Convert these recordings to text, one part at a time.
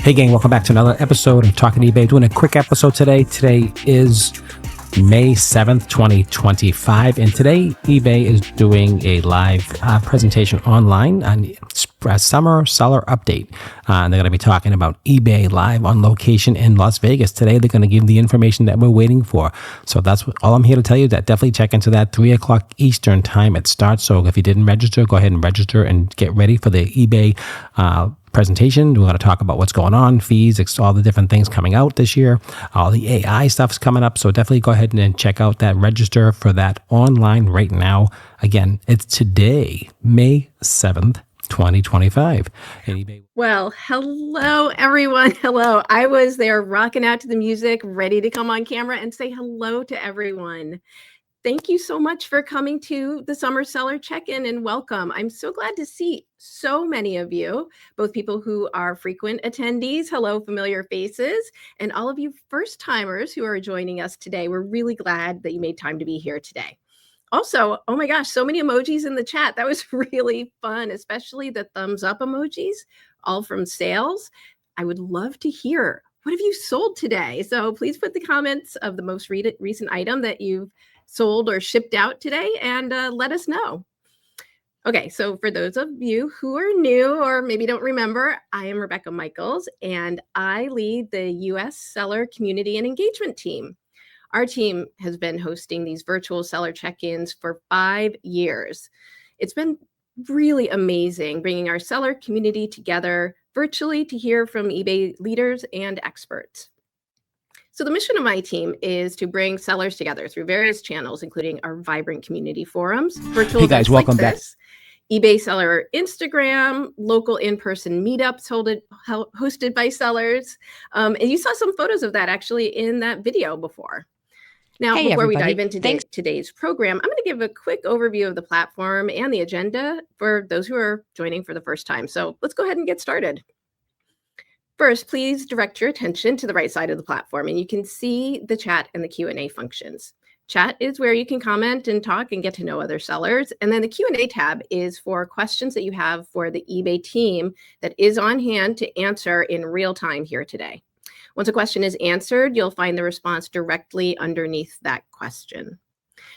Hey gang, welcome back to another episode of Talking eBay. Doing a quick episode today. Today is May 7th, 2025. And today eBay is doing a live presentation online on summer seller update. And they're going to be talking about eBay live on location in Las Vegas. Today they're going to give the information that we're waiting for. So that's all I'm here to tell you. That definitely check into that 3 o'clock Eastern time it starts. So if you didn't register, go ahead and register and get ready for the eBay presentation. We're going to talk about what's going on, fees, all the different things coming out this year. All the AI stuff's coming up. So definitely go ahead and check out that, register for that online right now. Again, it's today, May 7th, 2025. Well, hello, everyone. Hello. I was there rocking out to the music, ready to come on camera and say hello to everyone. Thank you so much for coming to the Summer Seller Check-In and welcome. I'm so glad to see so many of you, both people who are frequent attendees, hello, familiar faces, and all of you first-timers who are joining us today. We're really glad that you made time to be here today. Also, oh my gosh, so many emojis in the chat. That was really fun, especially the thumbs up emojis, all from sales. I would love to hear, what have you sold today? So please put the comments of the most recent item that you've sold or shipped out today and let us know. Okay, so for those of you who are new or maybe don't remember, I am Rebecca Michaels and I lead the US Seller Community and Engagement team. Our team has been hosting these virtual seller check-ins for 5 years. It's been really amazing bringing our seller community together virtually to hear from eBay leaders and experts. So the mission of my team is to bring sellers together through various channels, including our vibrant community forums, virtual Hey guys, events welcome like back. this, eBay seller Instagram, local in-person meetups hosted by sellers. And you saw some photos of that actually in that video before. Now, Hey, before we everybody. dive into Thanks. today's program, I'm going to give a quick overview of the platform and the agenda for those who are joining for the first time. So let's go ahead and get started. First, please direct your attention to the right side of the platform, and you can see the chat and the Q&A functions. Chat is where you can comment and talk and get to know other sellers. And then the Q&A tab is for questions that you have for the eBay team that is on hand to answer in real time here today. Once a question is answered, you'll find the response directly underneath that question.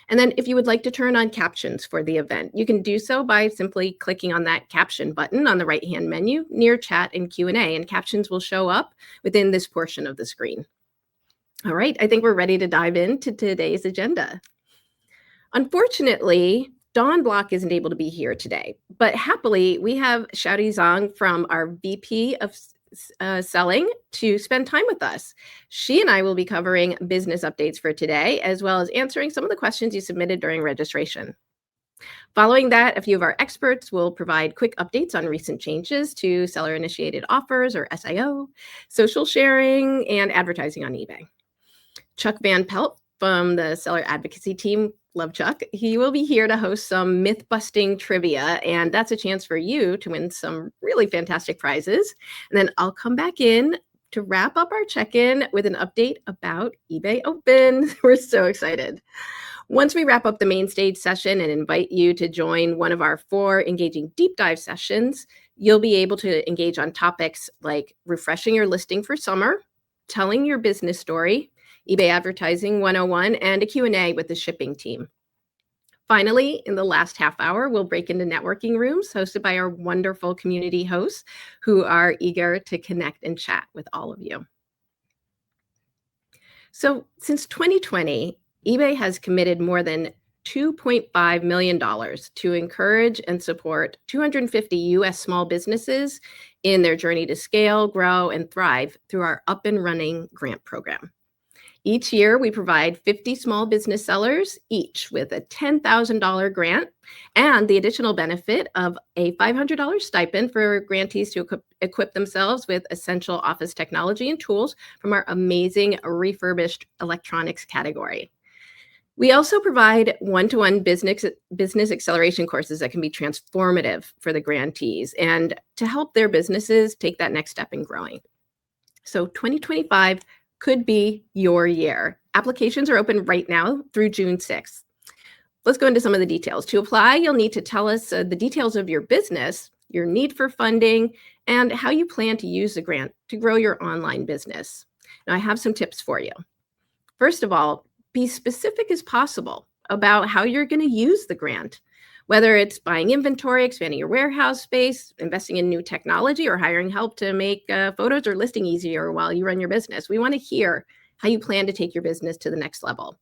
And then if you would like to turn on captions for the event, you can do so by simply clicking on that caption button on the right-hand menu near chat and Q&A, and captions will show up within this portion of the screen. All right, I think we're ready to dive into today's agenda. Unfortunately, Dawn Block isn't able to be here today, but happily we have Xiaodi Zhang from our VP of selling to spend time with us. She and I will be covering business updates for today, as well as answering some of the questions you submitted during registration. Following that, a few of our experts will provide quick updates on recent changes to seller-initiated offers or SIO, social sharing, and advertising on eBay. Chuck Van Pelt from the seller advocacy team, love Chuck, he will be here to host some myth-busting trivia, and that's a chance for you to win some really fantastic prizes. And then I'll come back in to wrap up our check-in with an update about eBay Open. We're so excited. Once we wrap up the main stage session and invite you to join one of our 4 engaging deep dive sessions, you'll be able to engage on topics like refreshing your listing for summer, telling your business story, eBay Advertising 101, and a Q&A with the shipping team. Finally, in the last half hour, we'll break into networking rooms hosted by our wonderful community hosts who are eager to connect and chat with all of you. So since 2020, eBay has committed more than $2.5 million to encourage and support 250 U.S. small businesses in their journey to scale, grow, and thrive through our Up and Running grant program. Each year, we provide 50 small business sellers, each with a $10,000 grant and the additional benefit of a $500 stipend for grantees to equip themselves with essential office technology and tools from our amazing refurbished electronics category. We also provide one-to-one business acceleration courses that can be transformative for the grantees and to help their businesses take that next step in growing. So 2025 could be your year. Applications are open right now through June 6th. Let's go into some of the details. To apply, you'll need to tell us the details of your business, your need for funding, and how you plan to use the grant to grow your online business. Now, I have some tips for you. First of all, be specific as possible about how you're going to use the grant, whether it's buying inventory, expanding your warehouse space, investing in new technology, or hiring help to make photos or listing easier while you run your business. We want to hear how you plan to take your business to the next level,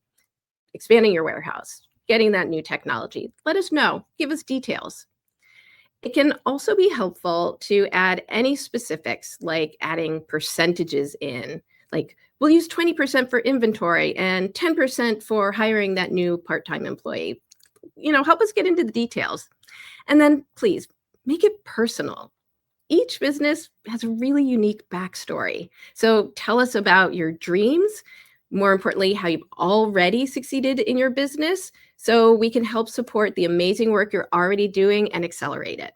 expanding your warehouse, getting that new technology. Let us know. Give us details. It can also be helpful to add any specifics, like adding percentages in, like we'll use 20% for inventory and 10% for hiring that new part-time employee. Help us get into the details. And then please make it personal. Each business has a really unique backstory. So tell us about your dreams, more importantly, how you've already succeeded in your business, so we can help support the amazing work you're already doing and accelerate it.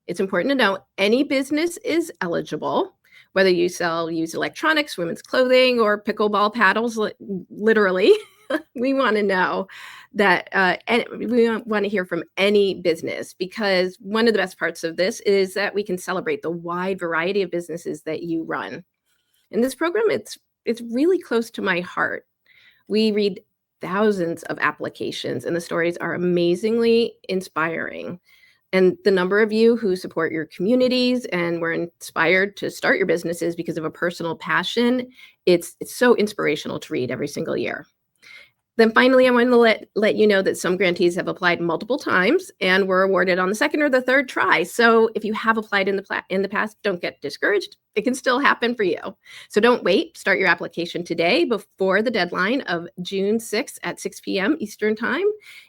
It's important to know any business is eligible, whether you sell used electronics, women's clothing, or pickleball paddles, literally. We want to know that, and we want to hear from any business, because one of the best parts of this is that we can celebrate the wide variety of businesses that you run. In this program, it's really close to my heart. We read thousands of applications, and the stories are amazingly inspiring. And the number of you who support your communities and were inspired to start your businesses because of a personal passion, it's so inspirational to read every single year. Then finally, I wanted to let you know that some grantees have applied multiple times and were awarded on the second or the third try. So if you have applied in the past, don't get discouraged. It can still happen for you. So don't wait. Start your application today before the deadline of June 6th at 6 p.m. Eastern Time.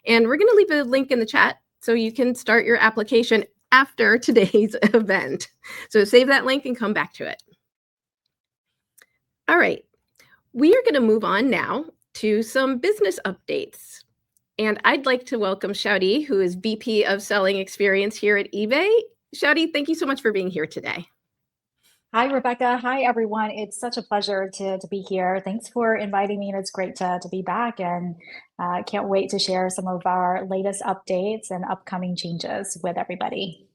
And we're going to leave a link in the chat so you can start your application after today's event. So save that link and come back to it. All right. We are going to move on now to some business updates. And I'd like to welcome Shouty, who is VP of Selling Experience here at eBay. Shouty, thank you so much for being here today. Hi, Rebecca. Hi, everyone. It's such a pleasure to be here. Thanks for inviting me, and it's great to be back, and can't wait to share some of our latest updates and upcoming changes with everybody.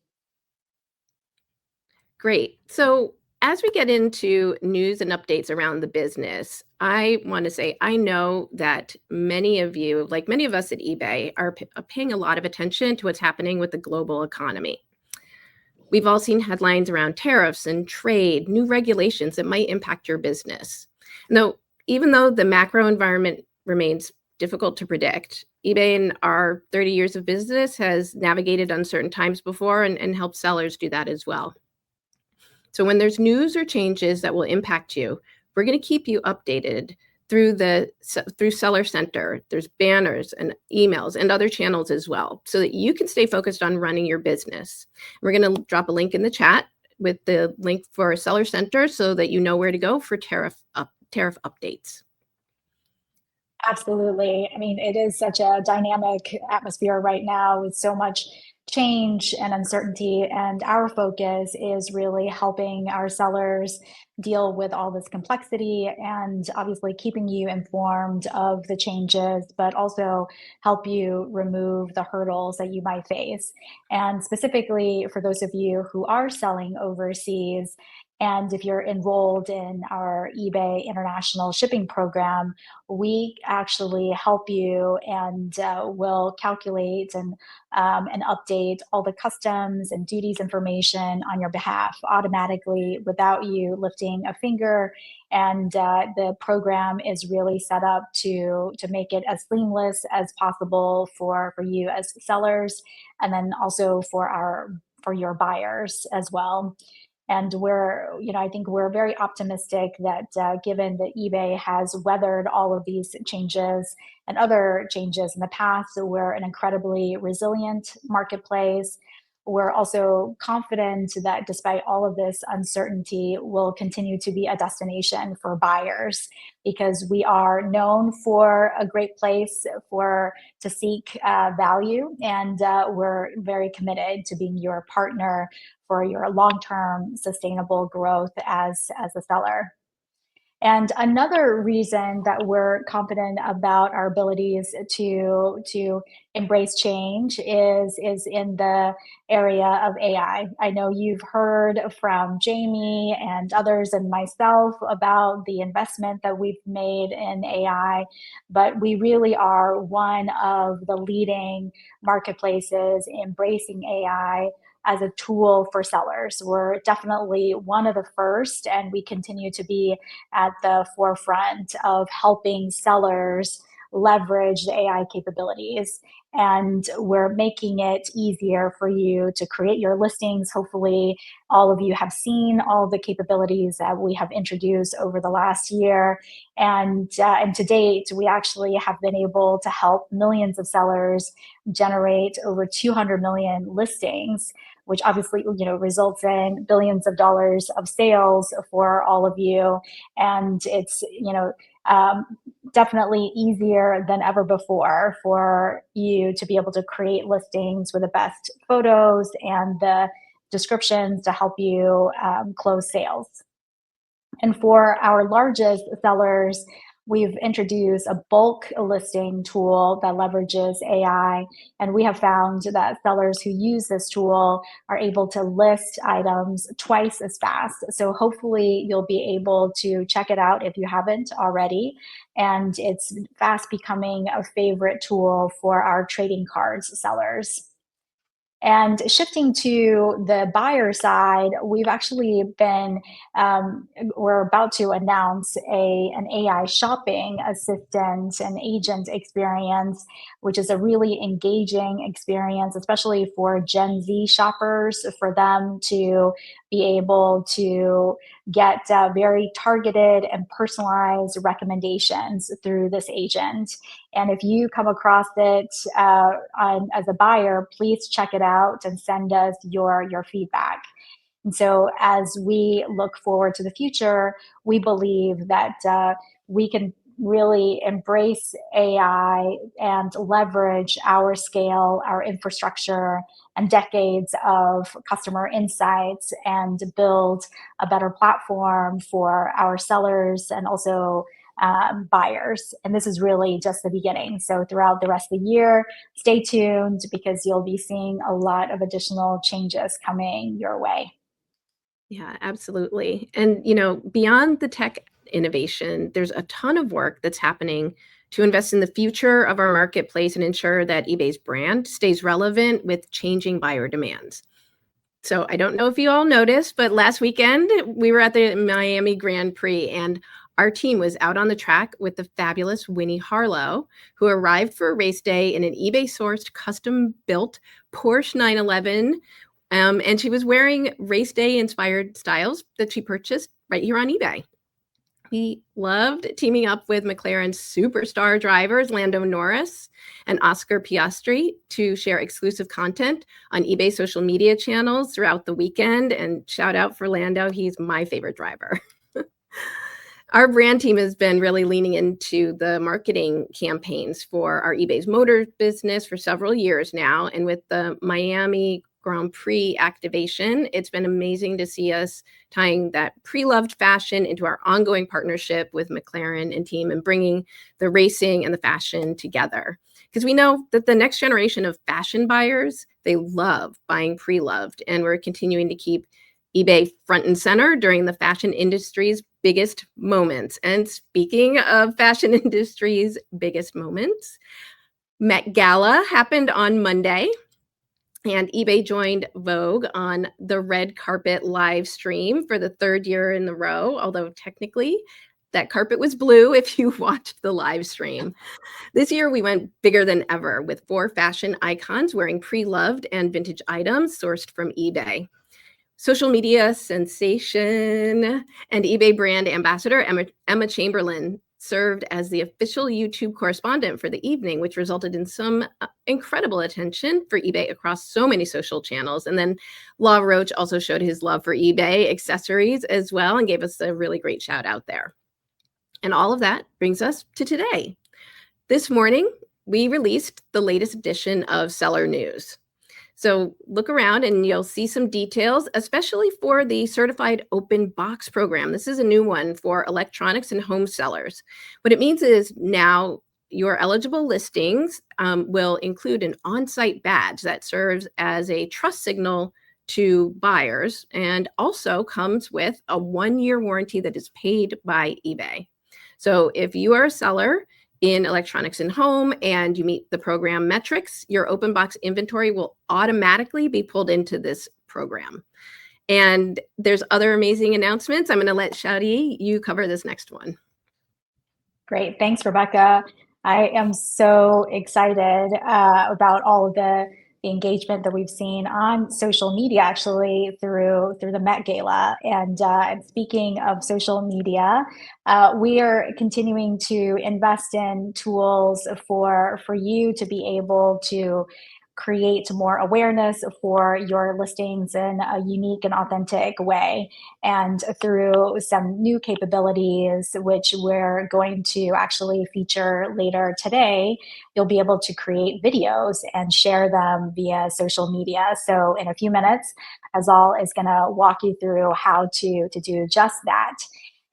Great. So as we get into news and updates around the business, I want to say I know that many of you, like many of us at eBay, are paying a lot of attention to what's happening with the global economy. We've all seen headlines around tariffs and trade, new regulations that might impact your business. Even though the macro environment remains difficult to predict, eBay in our 30 years of business has navigated uncertain times before and helped sellers do that as well. So when there's news or changes that will impact you, we're going to keep you updated through Seller Center. There's banners and emails and other channels as well, so that you can stay focused on running your business. We're going to drop a link in the chat with the link for Seller Center so that you know where to go for tariff updates. Absolutely. I mean, it is such a dynamic atmosphere right now with so much change and uncertainty, and our focus is really helping our sellers deal with all this complexity and obviously keeping you informed of the changes, but also help you remove the hurdles that you might face. And specifically for those of you who are selling overseas, and if you're enrolled in our eBay International Shipping Program, we actually help you and will calculate and update all the customs and duties information on your behalf automatically without you lifting a finger. And the program is really set up to make it as seamless as possible for you as sellers, and then also for your buyers as well. And I think we're very optimistic that given that eBay has weathered all of these changes and other changes in the past, so we're an incredibly resilient marketplace. We're also confident that despite all of this uncertainty, we'll continue to be a destination for buyers, because we are known for a great place to seek value, and we're very committed to being your partner for your long-term sustainable growth as a seller. And another reason that we're confident about our abilities to embrace change is in the area of AI. I know you've heard from Jamie and others and myself about the investment that we've made in AI, but we really are one of the leading marketplaces embracing AI as a tool for sellers. We're definitely one of the first, and we continue to be at the forefront of helping sellers leverage the AI capabilities. And we're making it easier for you to create your listings. Hopefully, all of you have seen all the capabilities that we have introduced over the last year. And to date, we actually have been able to help millions of sellers generate over 200 million listings, which obviously results in billions of dollars of sales for all of you. And it's definitely easier than ever before for you to be able to create listings with the best photos and the descriptions to help you close sales. And for our largest sellers, we've introduced a bulk listing tool that leverages AI. And we have found that sellers who use this tool are able to list items twice as fast. So hopefully you'll be able to check it out if you haven't already. And it's fast becoming a favorite tool for our trading cards sellers. And shifting to the buyer side, we've actually we're about to announce an AI shopping assistant and agent experience, which is a really engaging experience, especially for Gen Z shoppers, for them to be able to get very targeted and personalized recommendations through this agent. And if you come across it as a buyer, please check it out and send us your feedback. And so as we look forward to the future, we believe that we can really embrace AI and leverage our scale, our infrastructure, and decades of customer insights and build a better platform for our sellers and also buyers. And this is really just the beginning. So throughout the rest of the year, stay tuned because you'll be seeing a lot of additional changes coming your way. Yeah, absolutely. And, beyond the tech innovation, there's a ton of work that's happening to invest in the future of our marketplace and ensure that eBay's brand stays relevant with changing buyer demands. So I don't know if you all noticed, but last weekend we were at the Miami Grand Prix and our team was out on the track with the fabulous Winnie Harlow, who arrived for race day in an eBay-sourced, custom-built Porsche 911. And she was wearing race day-inspired styles that she purchased right here on eBay. We loved teaming up with McLaren's superstar drivers, Lando Norris and Oscar Piastri, to share exclusive content on eBay social media channels throughout the weekend. And shout out for Lando, he's my favorite driver. Our brand team has been really leaning into the marketing campaigns for our eBay's Motors business for several years now. And with the Miami Grand Prix activation, it's been amazing to see us tying that pre-loved fashion into our ongoing partnership with McLaren and team and bringing the racing and the fashion together. Because we know that the next generation of fashion buyers, they love buying pre-loved, and we're continuing to keep eBay front and center during the fashion industry's biggest moments. And speaking of fashion industry's biggest moments, Met Gala happened on Monday, and eBay joined Vogue on the red carpet live stream for the third year in a row, although technically that carpet was blue if you watched the live stream. This year we went bigger than ever with 4 fashion icons wearing pre-loved and vintage items sourced from eBay. Social media sensation and eBay brand ambassador Emma Chamberlain served as the official YouTube correspondent for the evening, which resulted in some incredible attention for eBay across so many social channels. And then Law Roach also showed his love for eBay accessories as well and gave us a really great shout out there. And all of that brings us to today. This morning, we released the latest edition of Seller News. So look around and you'll see some details, especially for the Certified Open Box program. This is a new one for electronics and home sellers. What it means is now your eligible listings will include an on-site badge that serves as a trust signal to buyers and also comes with a 1-year warranty that is paid by eBay. So if you are a seller in electronics and home and you meet the program metrics, your open box inventory will automatically be pulled into this program. And there's other amazing announcements. I'm going to let Shadi, you cover this next one. Great. Thanks, Rebecca. I am so excited about all of the engagement that we've seen on social media, actually through the Met Gala. And speaking of social media, we are continuing to invest in tools for you to be able to create more awareness for your listings in a unique and authentic way. And through some new capabilities, which we're going to actually feature later today, you'll be able to create videos and share them via social media. So in a few minutes, Azal is going to walk you through how to do just that.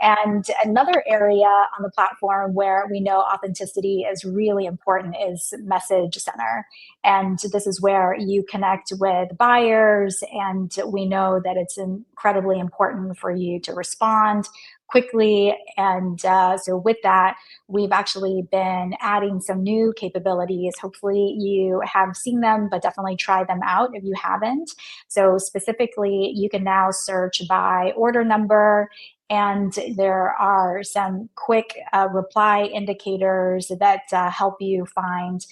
And another area on the platform where we know authenticity is really important is Message Center. And this is where you connect with buyers, and we know that it's incredibly important for you to respond quickly. And so with that, we've actually been adding some new capabilities. Hopefully you have seen them, but definitely try them out if you haven't. So specifically, you can now search by order number, and there are some quick reply indicators that help you find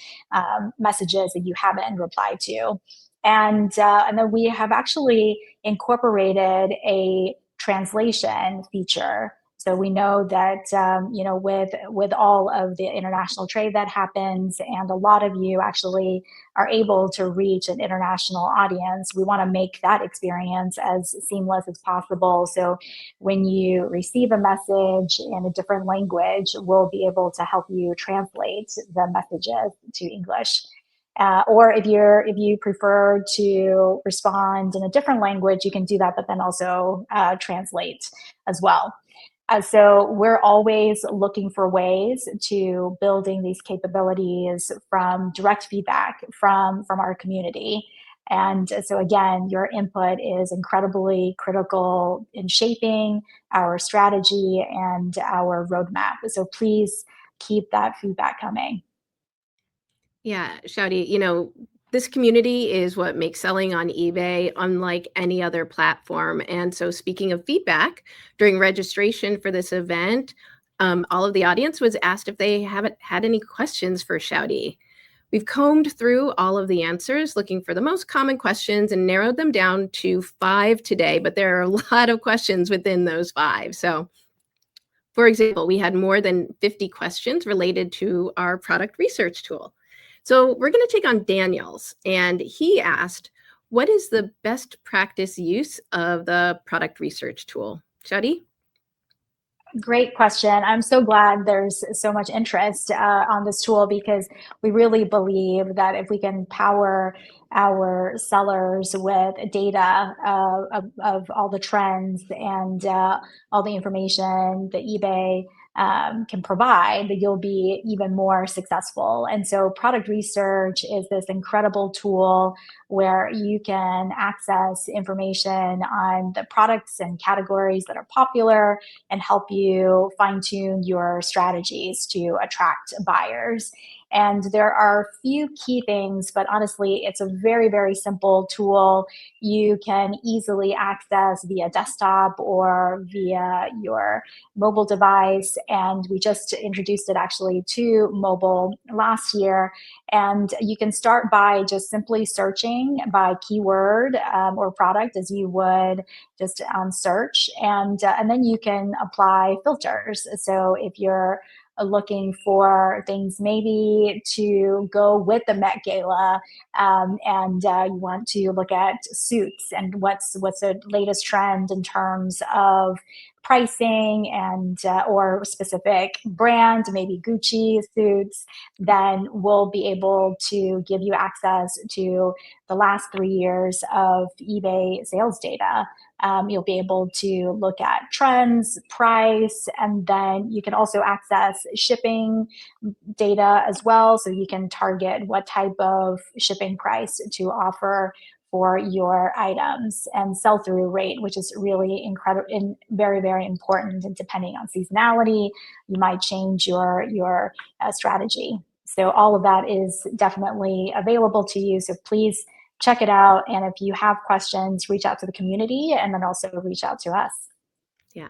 messages that you haven't replied to. And then we have actually incorporated a translation feature. So we know that with all of the international trade that happens, and a lot of you actually are able to reach an international audience, we want to make that experience as seamless as possible. So when you receive a message in a different language, we'll be able to help you translate the messages to English. Or if you prefer to respond in a different language, you can do that, but then also translate as well. So we're always looking for ways to building these capabilities from direct feedback from our community. And so again, your input is incredibly critical in shaping our strategy and our roadmap. So please keep that feedback coming. Yeah, Shouty, this community is what makes selling on eBay unlike any other platform. And so speaking of feedback, during registration for this event, all of the audience was asked if they haven't had any questions for Shouty. We've combed through all of the answers, looking for the most common questions and narrowed them down to 5 today, but there are a lot of questions within those 5. So for example, we had more than 50 questions related to our product research tool. So we're going to take on Daniel's, and he asked, what is the best practice use of the product research tool? Shadi? Great question. I'm so glad there's so much interest on this tool, because we really believe that if we can power our sellers with data of all the trends and all the information that eBay can provide, that you'll be even more successful. And so product research is this incredible tool where you can access information on the products and categories that are popular and help you fine-tune your strategies to attract buyers. And there are a few key things, but honestly, it's a very, very simple tool you can easily access via desktop or via your mobile device. And we just introduced it actually to mobile last year. And you can start by just simply searching by keyword or product, as you would just on search. And then you can apply filters. So if you're looking for things maybe to go with the Met Gala, and you want to look at suits and what's the latest trend in terms of pricing and or specific brand, maybe Gucci suits, then we'll be able to give you access to the last 3 years of eBay sales data. You'll be able to look at trends, price, and then you can also access shipping data as well. So you can target what type of shipping price to offer for your items, and sell-through rate, which is really incredible and very, very important. And depending on seasonality, you might change your strategy. So all of that is definitely available to you. So please check it out. And if you have questions, reach out to the community and then also reach out to us. Yeah.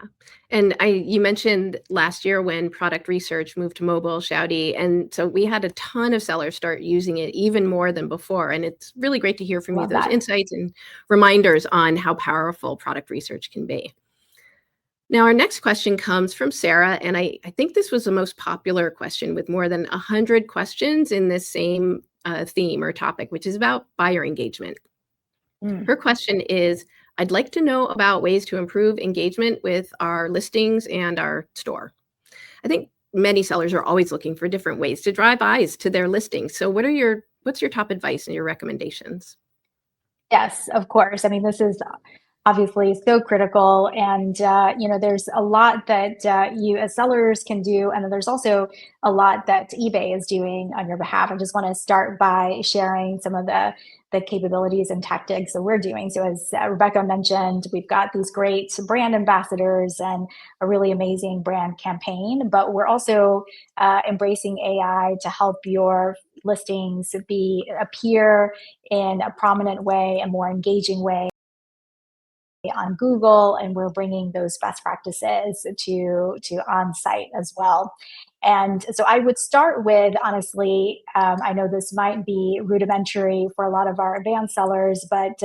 And you mentioned last year when product research moved to mobile, Shouty. And so we had a ton of sellers start using it even more than before. And it's really great to hear from you Love those that. insights and reminders on how powerful product research can be. Now, our next question comes from Sarah. And I think this was the most popular question with more than 100 questions in this same theme or topic, which is about buyer engagement. Her question is, I'd like to know about ways to improve engagement with our listings and our store. I think many sellers are always looking for different ways to drive eyes to their listings. So what's your top advice and your recommendations? Yes, of course. I mean, this is obviously so critical, and there's a lot that you as sellers can do, and then there's also a lot that eBay is doing on your behalf. I just want to start by sharing some of the capabilities and tactics that we're doing. So as Rebecca mentioned, we've got these great brand ambassadors and a really amazing brand campaign, but we're also embracing AI to help your listings appear in a prominent way, a more engaging way on Google, and we're bringing those best practices to on-site as well. And so I would start with, honestly, I know this might be rudimentary for a lot of our advanced sellers, but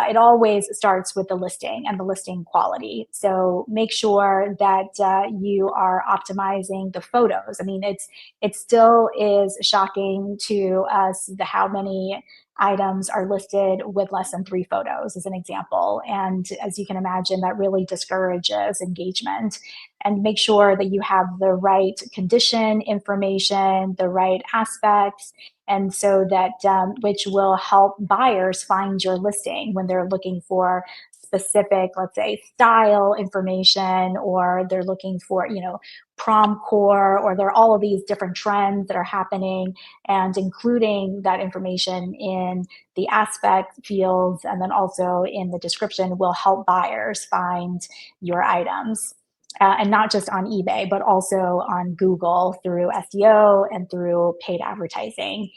it always starts with the listing and the listing quality. So make sure that you are optimizing the photos. I mean, it still is shocking to us how many items are listed with less than 3 photos, as an example. And as you can imagine, that really discourages engagement. And make sure that you have the right condition information, the right aspects, and so that which will help buyers find your listing when they're looking for specific, let's say, style information, or they're looking for, prom core, or there are all of these different trends that are happening, and including that information in the aspect fields and then also in the description will help buyers find your items. And not just on eBay, but also on Google through SEO and through paid advertising.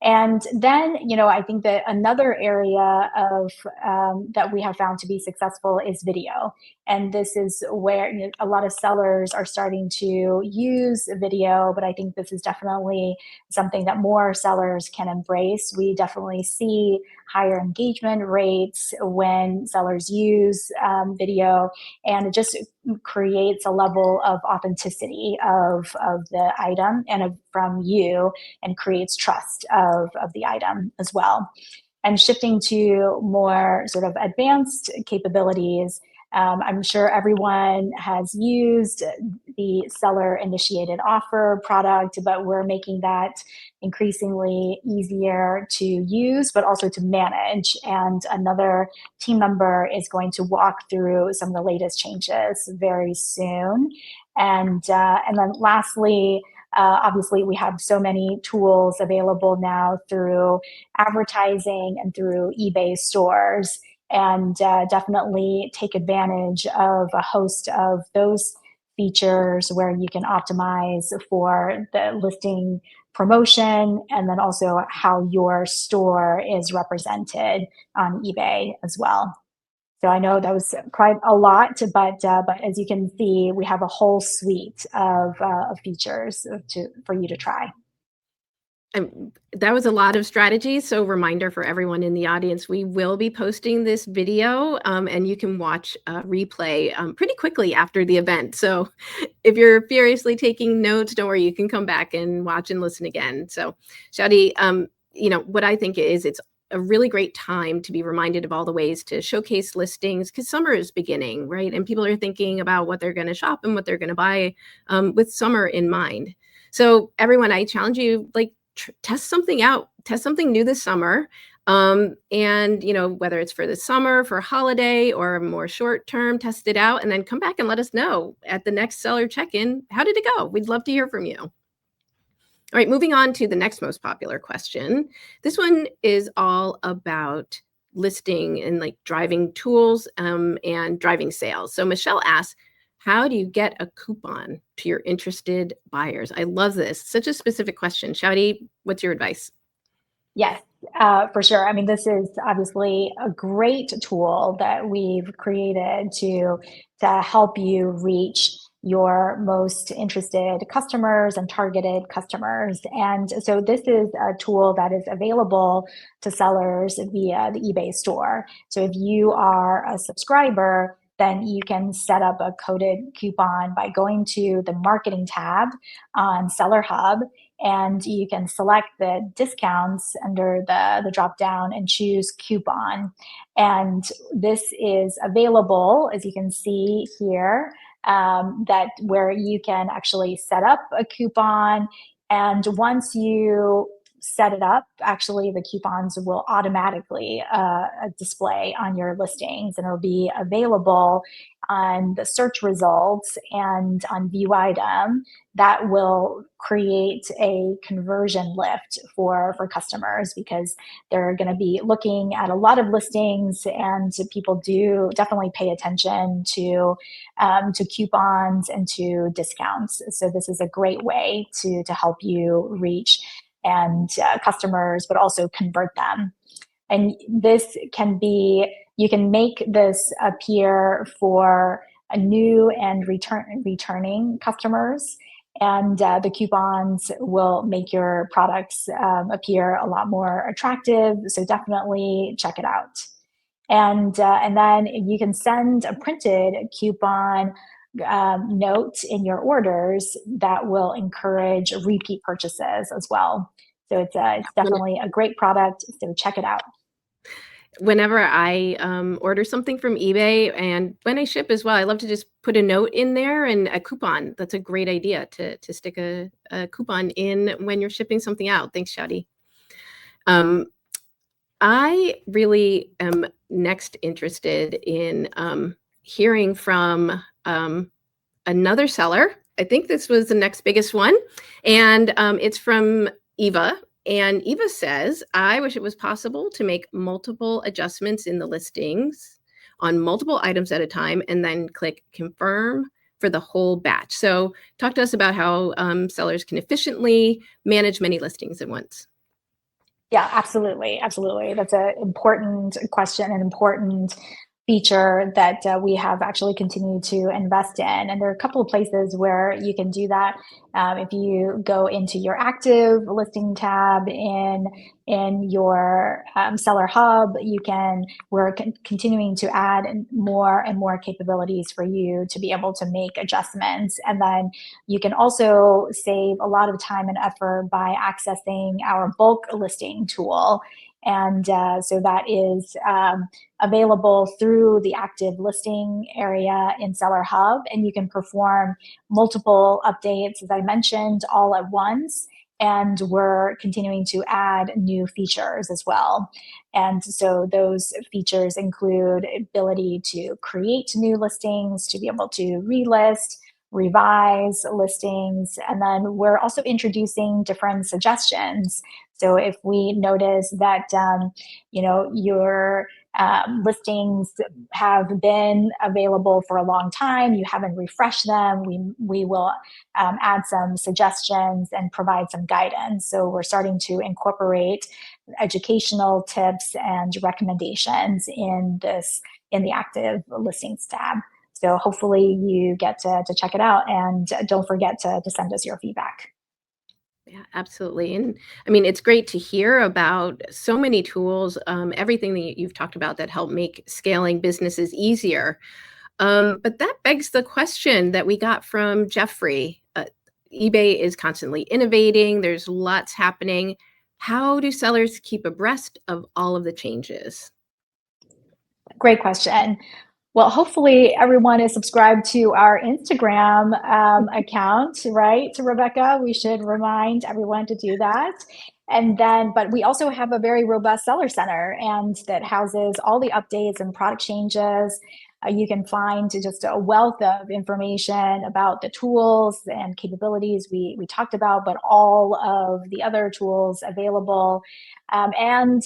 And then, I think that another area of that we have found to be successful is video. And this is where a lot of sellers are starting to use video, but I think this is definitely something that more sellers can embrace. We definitely see higher engagement rates when sellers use video, and it just creates a level of authenticity of the item and from you, and creates trust of the item as well. And shifting to more sort of advanced capabilities, I'm sure everyone has used the seller initiated offer product, but we're making that increasingly easier to use, but also to manage. And another team member is going to walk through some of the latest changes very soon. And then lastly, obviously, we have so many tools available now through advertising and through eBay stores, and definitely take advantage of a host of those features where you can optimize for the listing promotion and then also how your store is represented on eBay as well. So I know that was quite a lot, but as you can see, we have a whole suite of features for you to try. That was a lot of strategies. So reminder for everyone in the audience, we will be posting this video and you can watch a replay pretty quickly after the event. So if you're furiously taking notes, don't worry, you can come back and watch and listen again. So Shouty, what I think is it's a really great time to be reminded of all the ways to showcase listings, because summer is beginning, right? And people are thinking about what they're going to shop and what they're going to buy with summer in mind. So everyone, I challenge you, like, test something out, test something new this summer. And, you know, whether it's for the summer, for a holiday, or more short term, test it out and then come back and let us know at the next seller check-in. How did it go? We'd love to hear from you. All right, moving on to the next most popular question. This one is all about listing and like driving tools and driving sales. So Michelle asks, how do you get a coupon to your interested buyers? I love this. Such a specific question. Shouty, what's your advice? Yes, for sure. I mean, this is obviously a great tool that we've created to help you reach your most interested customers and targeted customers. And so this is a tool that is available to sellers via the eBay store. So if you are a subscriber, then you can set up a coded coupon by going to the marketing tab on Seller Hub, and you can select the discounts under the drop down and choose coupon. And this is available, as you can see here, that where you can actually set up a coupon. And once you set it up, actually the coupons will automatically display on your listings, and it'll be available on the search results and on view item. That will create a conversion lift for customers, because they're going to be looking at a lot of listings, and people do definitely pay attention to coupons and to discounts. So this is a great way to help you reach and customers, but also convert them. And this can be, you can make this appear for a new and returning customers. And the coupons will make your products appear a lot more attractive. So definitely check it out. And then you can send a printed coupon note in your orders that will encourage repeat purchases as well. So it's definitely a great product. So check it out. Whenever I order something from eBay, and when I ship as well, I love to just put a note in there and a coupon. That's a great idea to stick a coupon in when you're shipping something out. Thanks, Shadi. I really am next interested in hearing from another seller. I think this was the next biggest one, and it's from Eva. And Eva says, I wish it was possible to make multiple adjustments in the listings on multiple items at a time, and then click confirm for the whole batch. So talk to us about how sellers can efficiently manage many listings at once. Yeah, absolutely. Absolutely. That's an important question, an important feature that we have actually continued to invest in. And there are a couple of places where you can do that. If you go into your active listing tab in your Seller Hub, we're continuing to add more and more capabilities for you to be able to make adjustments. And then you can also save a lot of time and effort by accessing our bulk listing tool. And so that is available through the active listing area in Seller Hub, and you can perform multiple updates, as I mentioned, all at once. And we're continuing to add new features as well. And so those features include ability to create new listings, to be able to relist, revise listings, and then we're also introducing different suggestions. So if we notice that your listings have been available for a long time, you haven't refreshed them, we will add some suggestions and provide some guidance. So we're starting to incorporate educational tips and recommendations in the active listings tab. So hopefully you get to check it out, and don't forget to send us your feedback. Yeah, absolutely. And I mean, it's great to hear about so many tools, everything that you've talked about that help make scaling businesses easier. But that begs the question that we got from Jeffrey. eBay is constantly innovating. There's lots happening. How do sellers keep abreast of all of the changes? Great question. Well, hopefully everyone is subscribed to our Instagram account, right, Rebecca? We should remind everyone to do that. And then, but we also have a very robust seller center and that houses all the updates and product changes. You can find just a wealth of information about the tools and capabilities we talked about, but all of the other tools available. And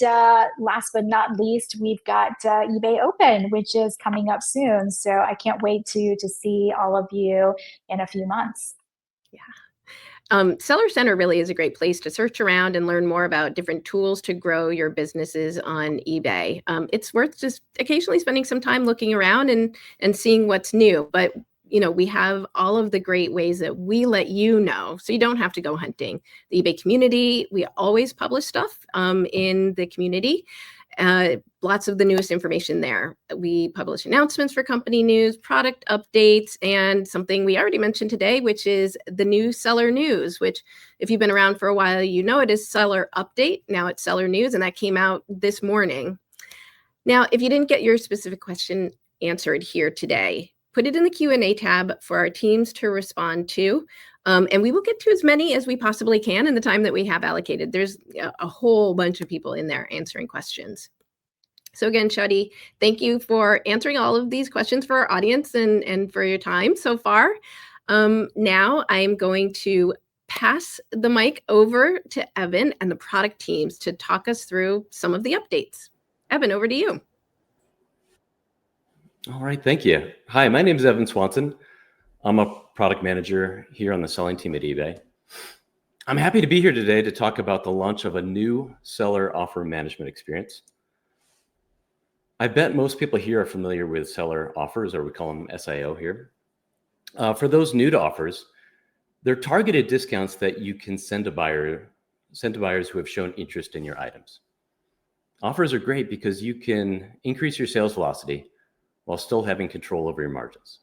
last but not least, we've got eBay Open, which is coming up soon. So I can't wait to see all of you in a few months. Seller Center really is a great place to search around and learn more about different tools to grow your businesses on eBay. It's worth just occasionally spending some time looking around and seeing what's new. But we have all of the great ways that we let you know, so you don't have to go hunting. The eBay community, we always publish stuff in the community. Lots of the newest information there. We publish announcements for company news, product updates, and something we already mentioned today, which is the new seller news, which if you've been around for a while, you know it is seller update. Now it's seller news, and that came out this morning. Now, if you didn't get your specific question answered here today, put it in the Q&A tab for our teams to respond to. And we will get to as many as we possibly can in the time that we have allocated. There's a whole bunch of people in there answering questions. So again, Shadi, thank you for answering all of these questions for our audience and for your time so far. Now I'm going to pass the mic over to Evan and the product teams to talk us through some of the updates. Evan, over to you. All right, thank you. Hi, my name is Evan Swanson. I'm a product manager here on the selling team at eBay. I'm happy to be here today to talk about the launch of a new seller offer management experience. I bet most people here are familiar with seller offers, or we call them SIO here. For those new to offers, they're targeted discounts that you can send to buyers who have shown interest in your items. Offers are great because you can increase your sales velocity while still having control over your margins.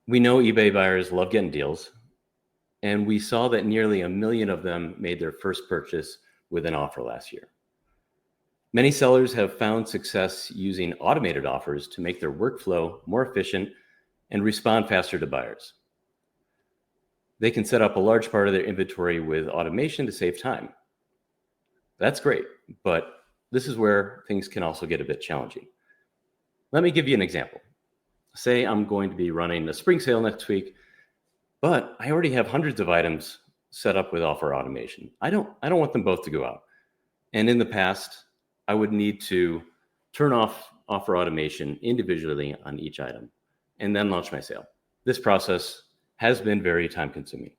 We know eBay buyers love getting deals, and we saw that nearly 1 million of them made their first purchase with an offer last year. Many sellers have found success using automated offers to make their workflow more efficient and respond faster to buyers. They can set up a large part of their inventory with automation to save time. That's great, but this is where things can also get a bit challenging. Let me give you an example. Say I'm going to be running a spring sale next week, but I already have hundreds of items set up with offer automation. I don't want them both to go out. And in the past, I would need to turn off offer automation individually on each item and then launch my sale. This process has been very time consuming.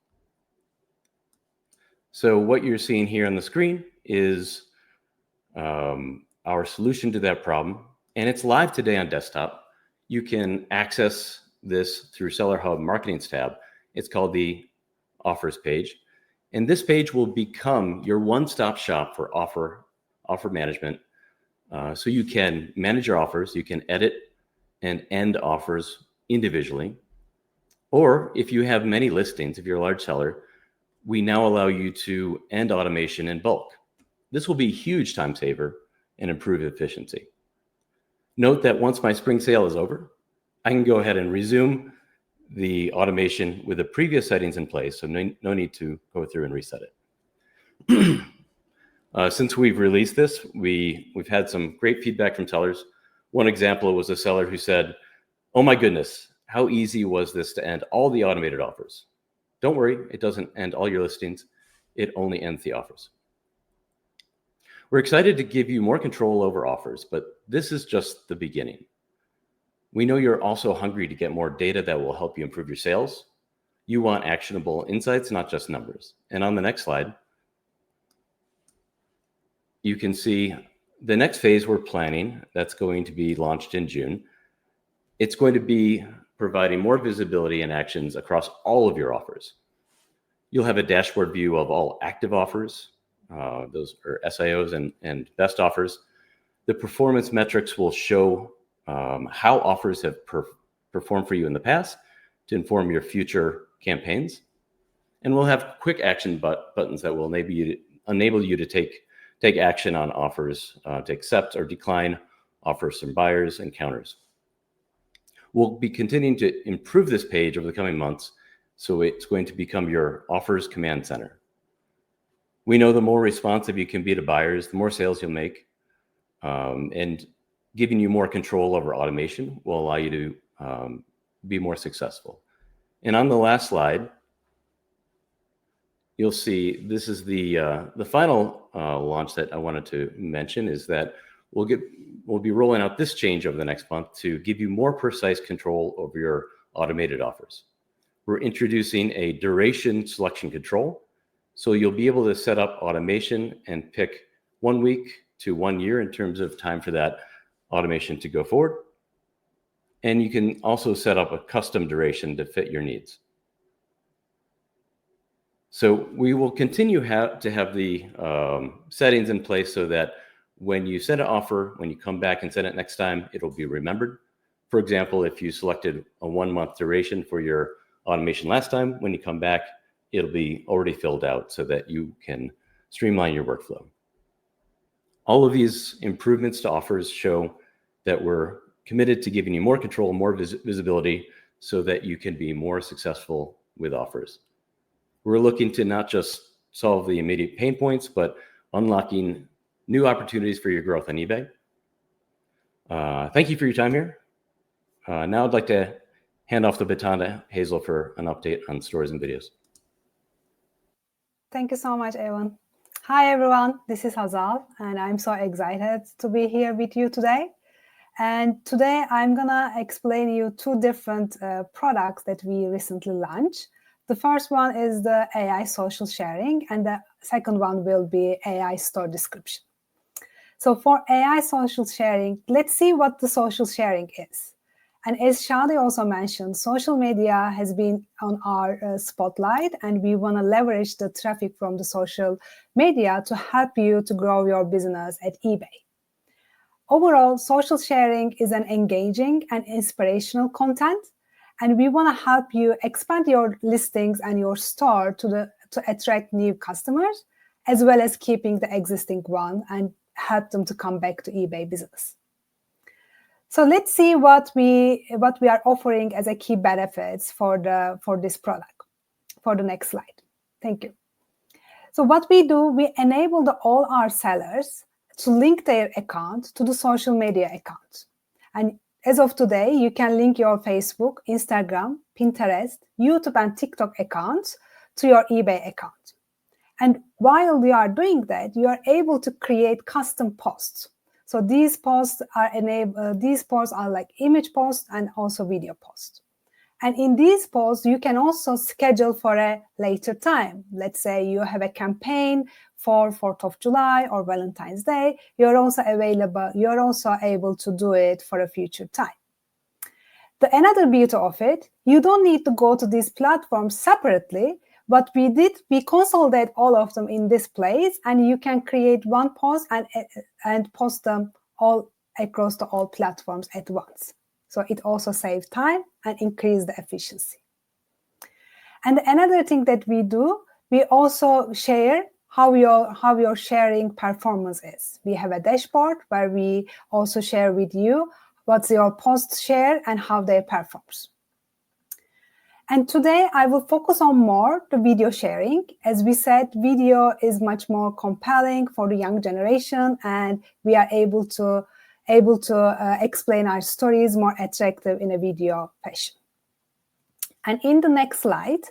So what you're seeing here on the screen is our solution to that problem. And it's live today on desktop. You can access this through Seller Hub Marketing's tab. It's called the Offers page. And this page will become your one-stop shop for offer management. So you can manage your offers, you can edit and end offers individually. Or if you have many listings, if you're a large seller, we now allow you to end automation in bulk. This will be a huge time saver and improve efficiency. Note that once my spring sale is over, I can go ahead and resume the automation with the previous settings in place, so no need to go through and reset it. Since we've released this, we've had some great feedback from sellers. One example was a seller who said, "Oh my goodness, how easy was this to end all the automated offers? Don't worry, it doesn't end all your listings, it only ends the offers." We're excited to give you more control over offers, but this is just the beginning. We know you're also hungry to get more data that will help you improve your sales. You want actionable insights, not just numbers. And on the next slide, you can see the next phase we're planning that's going to be launched in June. It's going to be providing more visibility and actions across all of your offers. You'll have a dashboard view of all active offers, those are SIOs and best offers. The performance metrics will show how offers have performed for you in the past to inform your future campaigns. And we'll have quick action buttons that will enable you to take action on offers, to accept or decline offers from buyers and counters. We'll be continuing to improve this page over the coming months, so it's going to become your offers command center. We know the more responsive you can be to buyers, the more sales you'll make, and giving you more control over automation will allow you to be more successful. And on the last slide, you'll see this is the final launch that I wanted to mention, is that we'll be rolling out this change over the next month to give you more precise control over your automated offers. We're introducing a duration selection control, so you'll be able to set up automation and pick 1 week to 1 year in terms of time for that automation to go forward. And you can also set up a custom duration to fit your needs. So we will continue to have the settings in place so that when you send an offer, when you come back and send it next time, it'll be remembered. For example, if you selected a 1 month duration for your automation last time, when you come back, it'll be already filled out so that you can streamline your workflow. All of these improvements to offers show that we're committed to giving you more control, more visibility, so that you can be more successful with offers. We're looking to not just solve the immediate pain points, but unlocking new opportunities for your growth on eBay. Thank you for your time here. Now I'd like to hand off the baton to Hazel for an update on stories and videos. Thank you so much, Evan. Hi, everyone. This is Hazal, and I'm so excited to be here with you today. And today I'm going to explain you 2 different products that we recently launched. The first one is the AI social sharing, and the second one will be AI store description. So for AI social sharing, let's see what the social sharing is. And as Shadi also mentioned, social media has been on our spotlight, and we want to leverage the traffic from the social media to help you to grow your business at eBay. Overall, social sharing is an engaging and inspirational content, and we want to help you expand your listings and your store to attract new customers, as well as keeping the existing one and help them to come back to eBay business. So let's see what we are offering as a key benefits for this product. For the next slide. Thank you. So what we do, we enable all our sellers to link their account to the social media account. And as of today, you can link your Facebook, Instagram, Pinterest, YouTube, and TikTok accounts to your eBay account. And while you are doing that, you are able to create custom posts. So these posts are like image posts and also video posts. And in these posts, you can also schedule for a later time. Let's say you have a campaign for 4th of July or Valentine's Day. You're also able to do it for a future time. Another beauty of it, you don't need to go to these platforms separately. But we consolidate all of them in this place, and you can create one post and post them all across all platforms at once. So it also saves time and increases the efficiency. And another thing that we do, we also share how your sharing performance is. We have a dashboard where we also share with you what's your post share and how they perform. And today I will focus on more the video sharing. As we said, video is much more compelling for the young generation, and we are able to explain our stories more attractive in a video fashion. And in the next slide,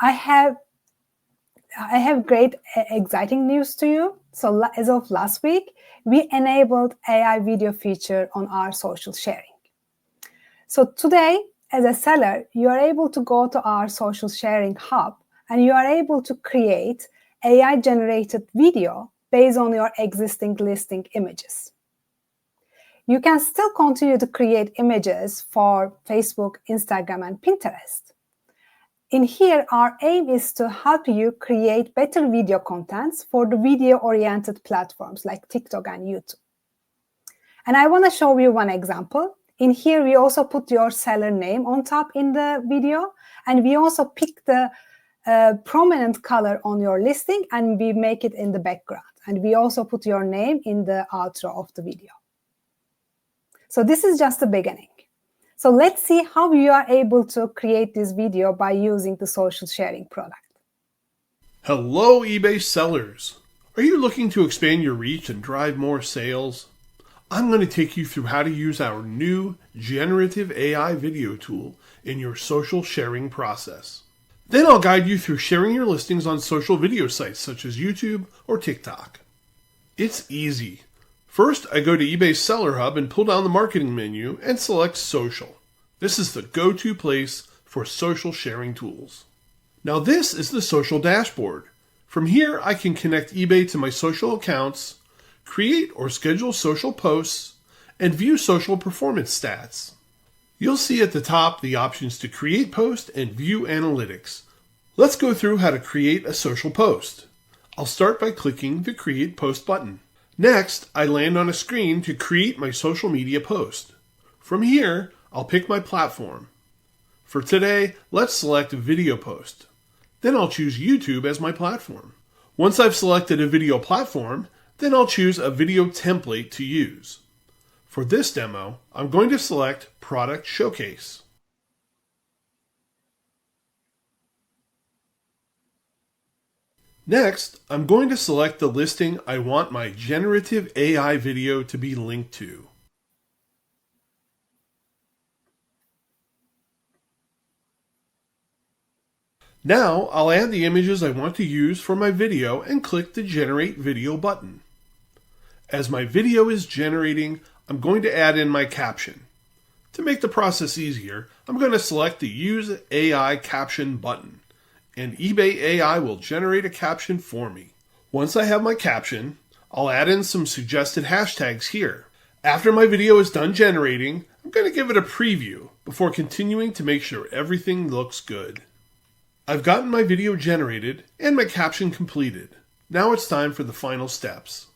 I have great, exciting news to you. So as of last week, we enabled AI video feature on our social sharing. So today, as a seller, you are able to go to our social sharing hub, and you are able to create AI-generated video based on your existing listing images. You can still continue to create images for Facebook, Instagram, and Pinterest. In here, our aim is to help you create better video contents for the video-oriented platforms like TikTok and YouTube. And I want to show you one example. In here, we also put your seller name on top in the video, and we also pick the a prominent color on your listing, and we make it in the background. And we also put your name in the outro of the video. So this is just the beginning. So let's see how you are able to create this video by using the social sharing product. Hello, eBay sellers. Are you looking to expand your reach and drive more sales? I'm going to take you through how to use our new generative AI video tool in your social sharing process. Then I'll guide you through sharing your listings on social video sites such as YouTube or TikTok. It's easy. First, I go to eBay's Seller Hub and pull down the marketing menu and select Social. This is the go-to place for social sharing tools. Now this is the social dashboard. From here, I can connect eBay to my social accounts, create or schedule social posts, and view social performance stats. You'll see at the top the options to create post and view analytics. Let's go through how to create a social post. I'll start by clicking the Create Post button. Next, I land on a screen to create my social media post. From here, I'll pick my platform. For today, let's select Video Post. Then I'll choose YouTube as my platform. Once I've selected a video platform, then I'll choose a video template to use. For this demo, I'm going to select Product Showcase. Next, I'm going to select the listing I want my generative AI video to be linked to. Now, I'll add the images I want to use for my video and click the Generate Video button. As my video is generating, I'm going to add in my caption. To make the process easier, I'm going to select the Use AI Caption button, and eBay AI will generate a caption for me. Once I have my caption, I'll add in some suggested hashtags here. After my video is done generating, I'm going to give it a preview before continuing to make sure everything looks good. I've gotten my video generated and my caption completed. Now it's time for the final steps.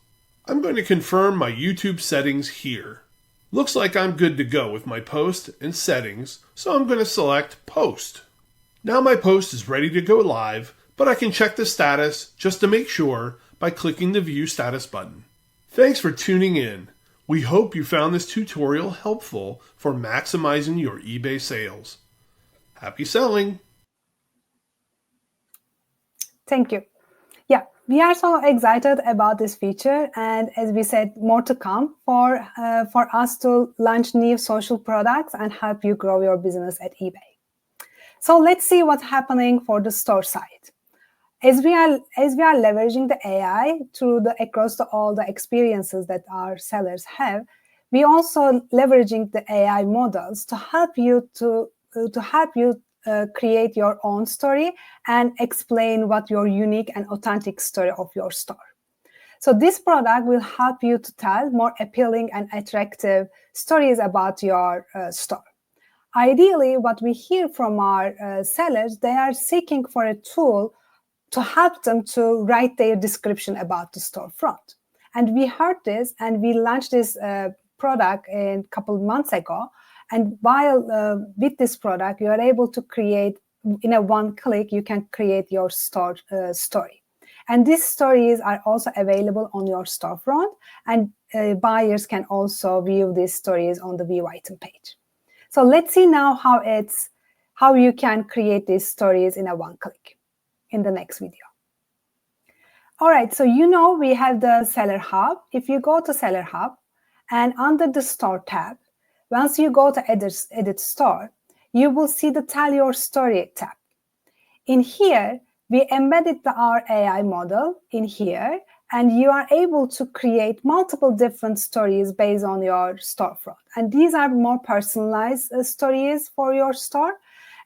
I'm going to confirm my YouTube settings here. Looks like I'm good to go with my post and settings, so I'm going to select Post. Now my post is ready to go live, but I can check the status just to make sure by clicking the View Status button. Thanks for tuning in. We hope you found this tutorial helpful for maximizing your eBay sales. Happy selling! Thank you. Yeah, we are so excited about this feature, and as we said, more to come for us to launch new social products and help you grow your business at eBay. So let's see what's happening for the store side. As we are leveraging the AI across all the experiences that our sellers have, we also leveraging the AI models to help you create your own story and explain what your unique and authentic story of your store. So this product will help you to tell more appealing and attractive stories about your store. Ideally, what we hear from our sellers, they are seeking for a tool to help them to write their description about the storefront. And we heard this, and we launched this product a couple of months ago. And while with this product, you are able to create, in a one click, you can create your store story. And these stories are also available on your storefront, and buyers can also view these stories on the View Item page. So let's see now how you can create these stories in a one click in the next video. All right, so we have the Seller Hub. If you go to Seller Hub and under the Store tab, once you go to Edit Store, you will see the Tell Your Story tab. In here, we embedded our AI model in here, and you are able to create multiple different stories based on your storefront. And these are more personalized stories for your store.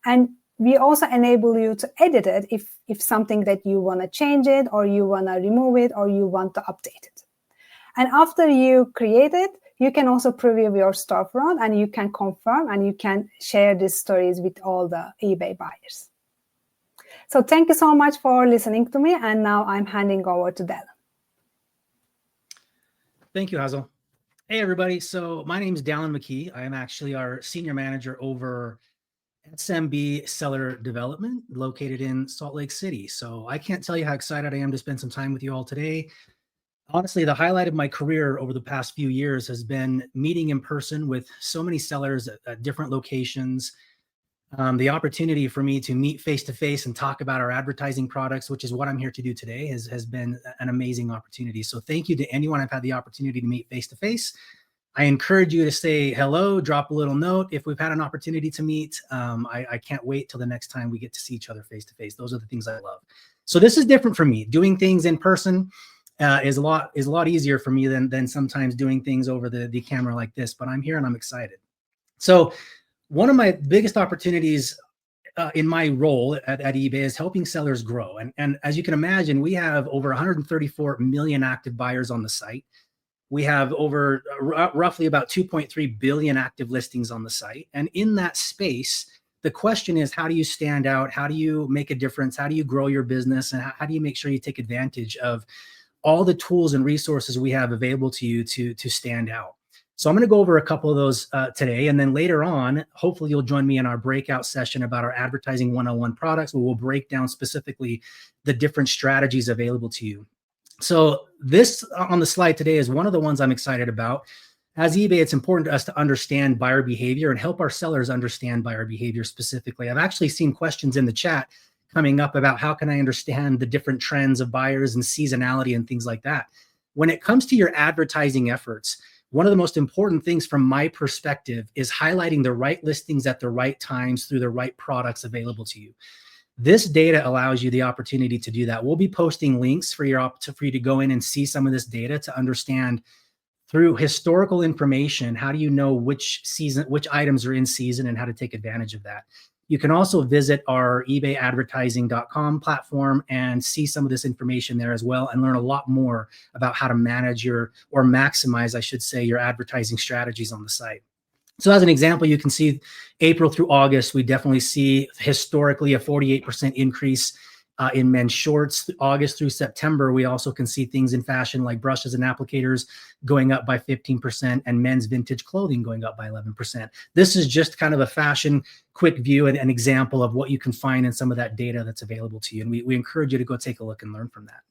And we also enable you to edit it if something that you want to change it, or you want to remove it, or you want to update it. And after you create it, you can also preview your storefront, and you can confirm, and you can share these stories with all the eBay buyers. So thank you so much for listening to me. And now I'm handing over to Dell. Thank you, Hazel. Hey, everybody. So my name is Dallin McKee. I am actually our senior manager over SMB Seller Development, located in Salt Lake City. So I can't tell you how excited I am to spend some time with you all today. Honestly, the highlight of my career over the past few years has been meeting in person with so many sellers at different locations. The opportunity for me to meet face to face and talk about our advertising products, which is what I'm here to do today, has been an amazing opportunity. So thank you to anyone I've had the opportunity to meet face to face. I encourage you to say hello, drop a little note if we've had an opportunity to meet. I can't wait till the next time we get to see each other face to face. Those are the things I love. So this is different for me. Doing things in person is a lot easier for me than sometimes doing things over the camera like this. But I'm here and I'm excited. So one of my biggest opportunities in my role at eBay is helping sellers grow. And as you can imagine, we have over 134 million active buyers on the site. We have over roughly about 2.3 billion active listings on the site. And in that space, the question is, how do you stand out? How do you make a difference? How do you grow your business? And how do you make sure you take advantage of all the tools and resources we have available to you to stand out? So I'm going to go over a couple of those today. And then later on, hopefully you'll join me in our breakout session about our advertising 101 products, where we'll break down specifically the different strategies available to you. So this on the slide today is one of the ones I'm excited about. As eBay, it's important to us to understand buyer behavior and help our sellers understand buyer behavior specifically. I've actually seen questions in the chat coming up about how can I understand the different trends of buyers and seasonality and things like that. When it comes to your advertising efforts, one of the most important things from my perspective is highlighting the right listings at the right times through the right products available to you. This data allows you the opportunity to do that. We'll be posting links for you to go in and see some of this data to understand through historical information, how do you know which items are in season and how to take advantage of that. You can also visit our ebayadvertising.com platform and see some of this information there as well and learn a lot more about how to manage or maximize, I should say, your advertising strategies on the site. So as an example, you can see April through August, we definitely see historically a 48% increase in men's shorts. August through September, we also can see things in fashion like brushes and applicators going up by 15% and men's vintage clothing going up by 11%. This is just kind of a fashion quick view and an example of what you can find in some of that data that's available to you. And we encourage you to go take a look and learn from that.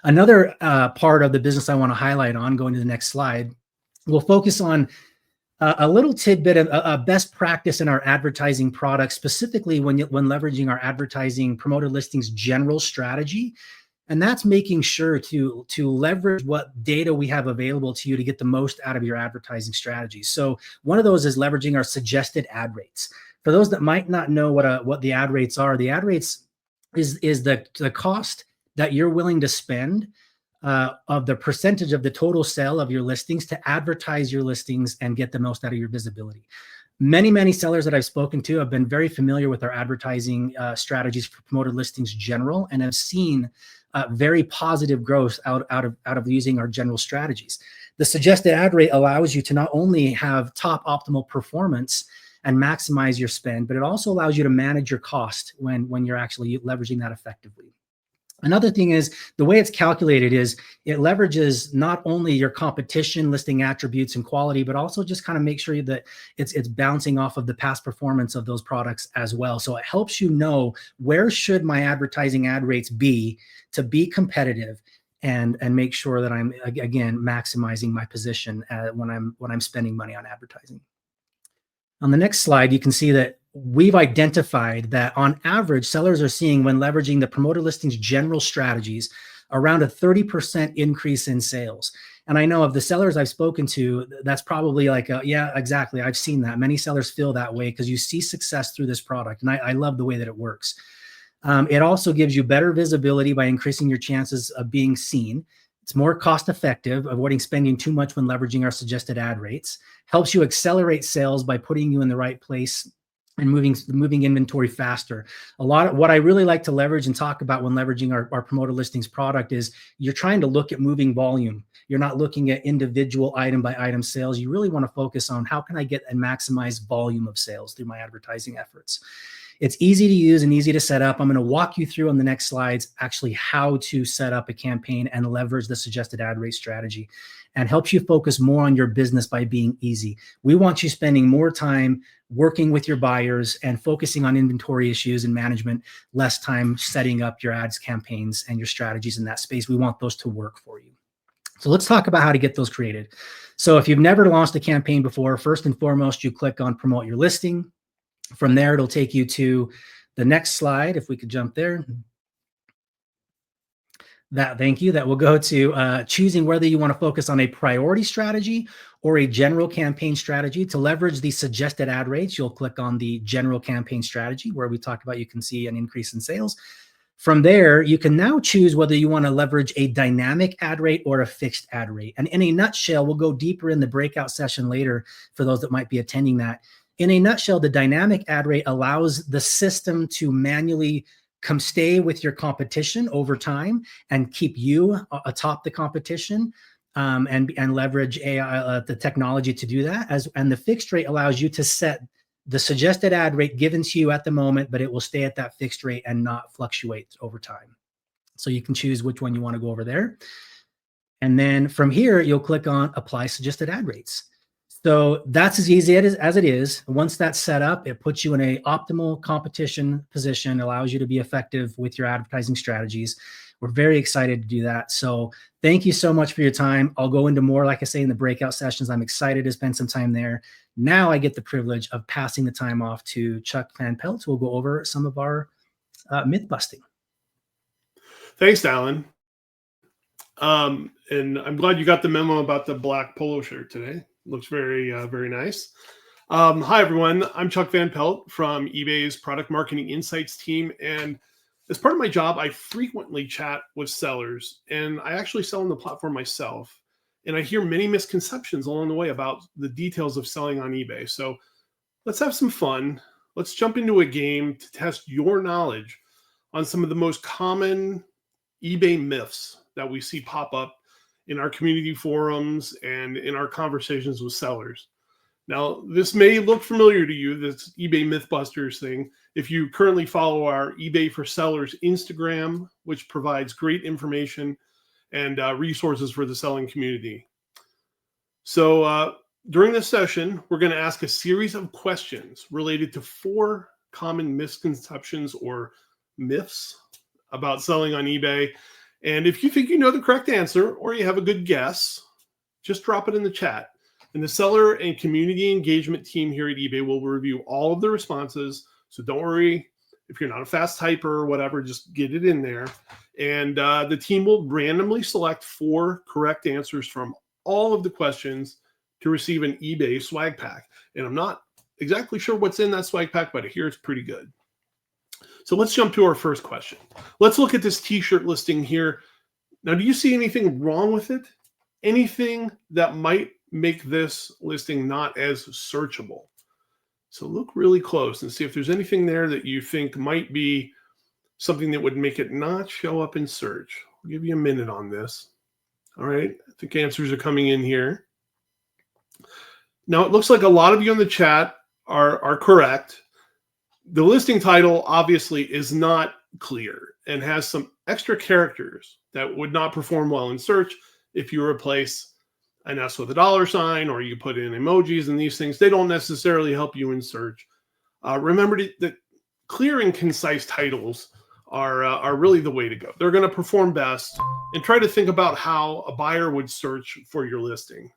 Another part of the business I want to highlight on, going to the next slide, we'll focus on a little tidbit of a best practice in our advertising products, specifically when leveraging our advertising promoted listings general strategy. And that's making sure to leverage what data we have available to you to get the most out of your advertising strategy. So one of those is leveraging our suggested ad rates. For those that might not know what the ad rates are, the ad rates is the cost that you're willing to spend of the percentage of the total sale of your listings to advertise your listings and get the most out of your visibility. Many sellers that I've spoken to have been very familiar with our advertising strategies for promoted listings general and have seen very positive growth out of using our general strategies. The suggested ad rate allows you to not only have top optimal performance and maximize your spend, but it also allows you to manage your cost when you're actually leveraging that effectively. Another thing is the way it's calculated is it leverages not only your competition listing attributes and quality, but also just kind of make sure that it's bouncing off of the past performance of those products as well. So it helps you know where should my advertising ad rates be to be competitive and make sure that I'm, again, maximizing my position when I'm spending money on advertising. On the next slide, you can see that we've identified that on average, sellers are seeing, when leveraging the promoted listings general strategies, around a 30% increase in sales. And I know of the sellers I've spoken to, that's probably like, yeah, exactly. I've seen that. Many sellers feel that way because you see success through this product. And I love the way that it works. It also gives you better visibility by increasing your chances of being seen. It's more cost effective, avoiding spending too much when leveraging our suggested ad rates. Helps you accelerate sales by putting you in the right place and moving inventory faster. A lot of what I really like to leverage and talk about when leveraging our promoted listings product is you're trying to look at moving volume. You're not looking at individual item by item sales. You really want to focus on how can I get and maximize volume of sales through my advertising efforts. It's easy to use and easy to set up. I'm going to walk you through on the next slides actually how to set up a campaign and leverage the suggested ad rate strategy, and helps you focus more on your business by being easy. We want you spending more time working with your buyers and focusing on inventory issues and management, less time setting up your ads campaigns and your strategies in that space. We want those to work for you. So let's talk about how to get those created. So if you've never launched a campaign before, first and foremost, you click on promote your listing. From there, it'll take you to the next slide. If we could jump there. Thank you. That will go to choosing whether you want to focus on a priority strategy or a general campaign strategy. To leverage the suggested ad rates, you'll click on the general campaign strategy, where we talked about you can see an increase in sales. From there, you can now choose whether you want to leverage a dynamic ad rate or a fixed ad rate. And in a nutshell, we'll go deeper in the breakout session later for those that might be attending that. In a nutshell, the dynamic ad rate allows the system to manually stay with your competition over time and keep you atop the competition, and leverage AI, the technology to do that. And the fixed rate allows you to set the suggested ad rate given to you at the moment, but it will stay at that fixed rate and not fluctuate over time. So you can choose which one you want to go over there. And then from here, you'll click on apply suggested ad rates. So that's as easy as it is. Once that's set up, it puts you in an optimal competition position, allows you to be effective with your advertising strategies. We're very excited to do that. So thank you so much for your time. I'll go into more, like I say, in the breakout sessions. I'm excited to spend some time there. Now I get the privilege of passing the time off to Chuck Van Pelt, who will go over some of our myth busting. Thanks, Alan. And I'm glad you got the memo about the black polo shirt today. Looks very, very nice. Hi, everyone. I'm Chuck Van Pelt from eBay's Product Marketing Insights team. And as part of my job, I frequently chat with sellers, and I actually sell on the platform myself. And I hear many misconceptions along the way about the details of selling on eBay. So let's have some fun. Let's jump into a game to test your knowledge on some of the most common eBay myths that we see pop up in our community forums and in our conversations with sellers. Now, this may look familiar to you, this eBay Mythbusters thing, if you currently follow our eBay for Sellers Instagram, which provides great information and resources for the selling community. So during this session, we're going to ask a series of questions related to 4 common misconceptions or myths about selling on eBay. And if you think you know the correct answer or you have a good guess, just drop it in the chat. And the seller and community engagement team here at eBay will review all of the responses. So don't worry if you're not a fast typer or whatever, just get it in there. And the team will randomly select 4 correct answers from all of the questions to receive an eBay swag pack. And I'm not exactly sure what's in that swag pack, but I hear it's pretty good. So let's jump to our first question. Let's look at this t-shirt listing here. Now, do you see anything wrong with it? Anything that might make this listing not as searchable? So look really close and see if there's anything there that you think might be something that would make it not show up in search. I'll give you a minute on this. All right, I think answers are coming in here. Now, it looks like a lot of you in the chat are correct. The listing title obviously is not clear and has some extra characters that would not perform well in search if you replace an S with a $sign or you put in emojis and these things. They don't necessarily help you in search. Remember that clear and concise titles are really the way to go. They're going to perform best, and try to think about how a buyer would search for your listing.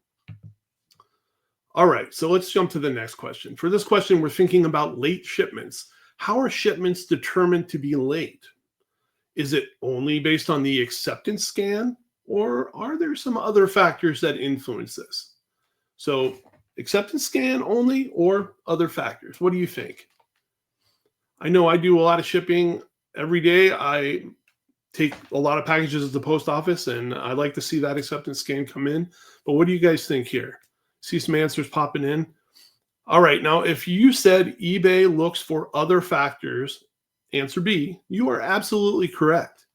All right, so let's jump to the next question. For this question, we're thinking about late shipments. How are shipments determined to be late? Is it only based on the acceptance scan, or are there some other factors that influence this? So acceptance scan only or other factors? What do you think? I know I do a lot of shipping every day. I take a lot of packages at the post office, and I like to see that acceptance scan come in. But what do you guys think here? See some answers popping in. All right, now if you said eBay looks for other factors, answer B, you are absolutely correct.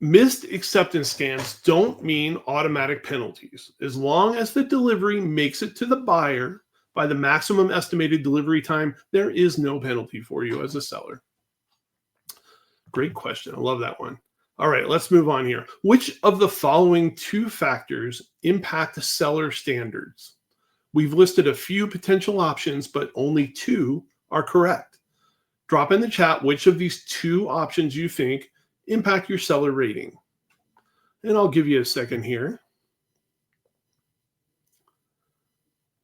Missed acceptance scans don't mean automatic penalties. As long as the delivery makes it to the buyer by the maximum estimated delivery time, there is no penalty for you as a seller. Great question. I love that one. All right, let's move on here. Which of the following 2 factors impact the seller standards? We've listed a few potential options, but only 2 are correct. Drop in the chat which of these 2 options you think impact your seller rating. And I'll give you a second here.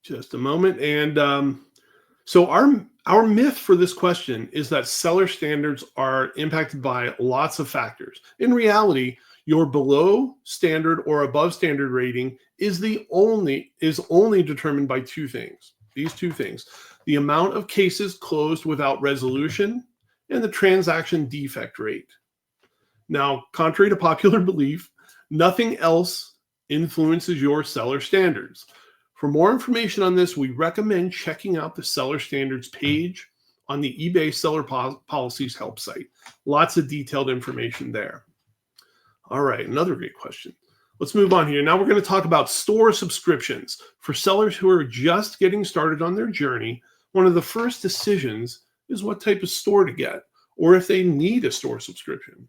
Just a moment. And so our myth for this question is that seller standards are impacted by lots of factors. In reality, your below standard or above standard rating is only determined by 2 things. These 2 things: the amount of cases closed without resolution and the transaction defect rate. Now, contrary to popular belief, nothing else influences your seller standards. For more information on this, we recommend checking out the seller standards page on the eBay Seller Policies help site. Lots of detailed information there. All right, another great question. Let's move on here. Now we're going to talk about store subscriptions. For sellers who are just getting started on their journey, one of the first decisions is what type of store to get, or if they need a store subscription.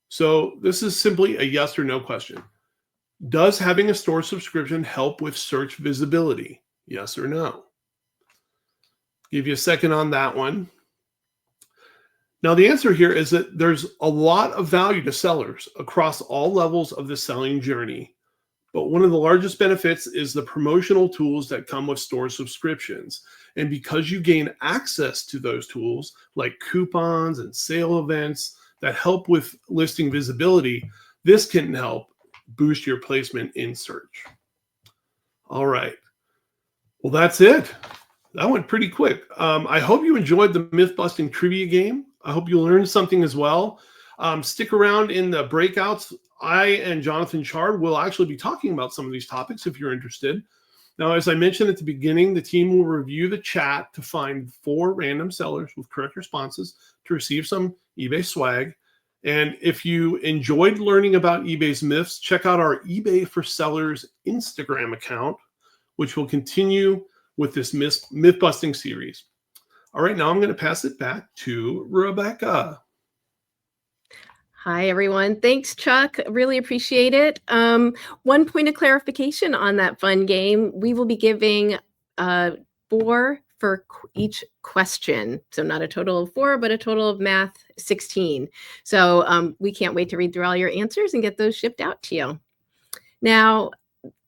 So this is simply a yes or no question. Does having a store subscription help with search visibility? Yes or no? Give you a second on that one. Now, the answer here is that there's a lot of value to sellers across all levels of the selling journey. But one of the largest benefits is the promotional tools that come with store subscriptions. And because you gain access to those tools, like coupons and sale events that help with listing visibility, this can help boost your placement in search. All right. Well, that's it. That went pretty quick. I hope you enjoyed the myth-busting trivia game. I hope you learned something as well. Stick around in the breakouts. I and Jonathan Chard will actually be talking about some of these topics if you're interested. Now, as I mentioned at the beginning, the team will review the chat to find 4 random sellers with correct responses to receive some eBay swag. And if you enjoyed learning about eBay's myths, check out our eBay for Sellers Instagram account, which will continue with this myth-busting series. All right, now I'm going to pass it back to Rebecca. Hi, everyone. Thanks, Chuck. Really appreciate it. One point of clarification on that fun game. We will be giving 4 for each question. So not a total of 4, but a total of math 16. So we can't wait to read through all your answers and get those shipped out to you. Now,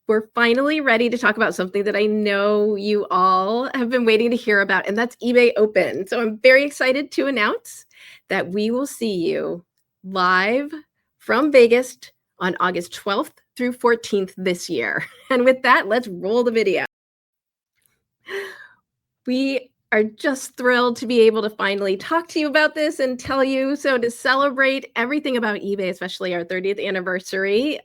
we're finally ready to talk about something that I know you all have been waiting to hear about, and that's eBay Open. So I'm very excited to announce that we will see you live from Vegas on August 12th through 14th this year. And with that, let's roll the video. We are just thrilled to be able to finally talk to you about this and tell you. So to celebrate everything about eBay, especially our 30th anniversary,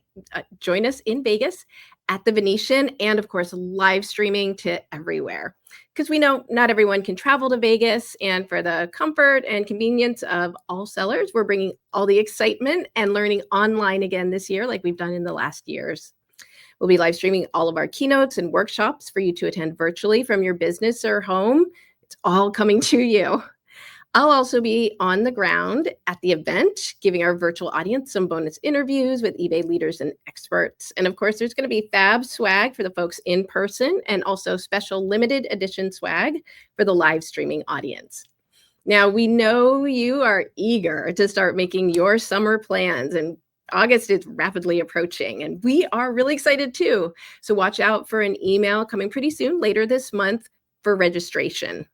join us in Vegas at the Venetian, and of course, live streaming to everywhere. Because we know not everyone can travel to Vegas, and for the comfort and convenience of all sellers, we're bringing all the excitement and learning online again this year, like we've done in the last years. We'll be live streaming all of our keynotes and workshops for you to attend virtually from your business or home. It's all coming to you. I'll also be on the ground at the event, giving our virtual audience some bonus interviews with eBay leaders and experts. And of course, there's going to be fab swag for the folks in person, and also special limited edition swag for the live streaming audience. Now, we know you are eager to start making your summer plans, and August is rapidly approaching, and we are really excited too. So watch out for an email coming pretty soon later this month for registration.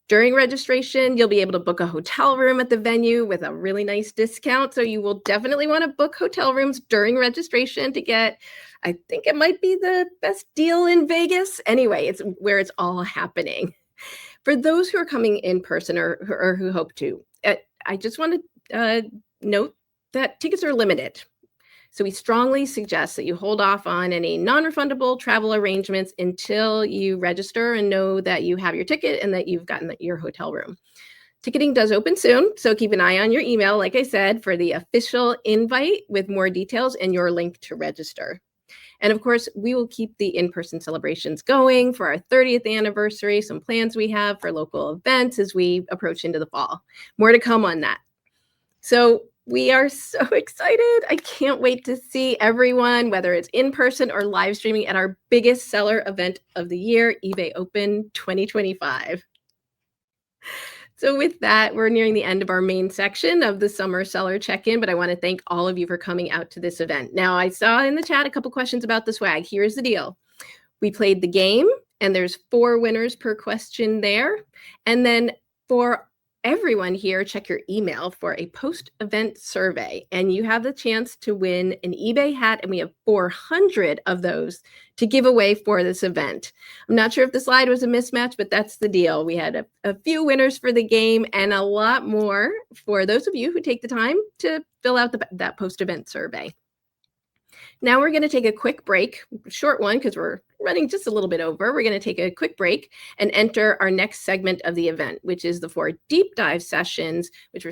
During registration, you'll be able to book a hotel room at the venue with a really nice discount. So you will definitely want to book hotel rooms during registration to get, I think it might be the best deal in Vegas. Anyway, it's where it's all happening. For those who are coming in person or who hope to, I just want to note that tickets are limited. So we strongly suggest that you hold off on any non-refundable travel arrangements until you register and know that you have your ticket and that you've gotten your hotel room. Ticketing does open soon, so keep an eye on your email, like I said, for the official invite with more details and your link to register. And of course, we will keep the in-person celebrations going for our 30th anniversary, some plans we have for local events as we approach into the fall. More to come on that. So we are so excited. I can't wait to see everyone, whether it's in person or live streaming, at our biggest seller event of the year, eBay Open 2025. So with that, we're nearing the end of our main section of the summer seller check-in, but I want to thank all of you for coming out to this event. Now, I saw in the chat a couple questions about the swag. Here's the deal. We played the game, and there's 4 winners per question there. And then for everyone here, check your email for a post-event survey, and you have the chance to win an eBay hat, and we have 400 of those to give away for this event. I'm not sure if the slide was a mismatch, but that's the deal. We had a few winners for the game and a lot more for those of you who take the time to fill out that post-event survey. Now we're going to take a quick break, short one because we're running just a little bit over. We're going to take a quick break and enter our next segment of the event, which is the 4 deep dive sessions, which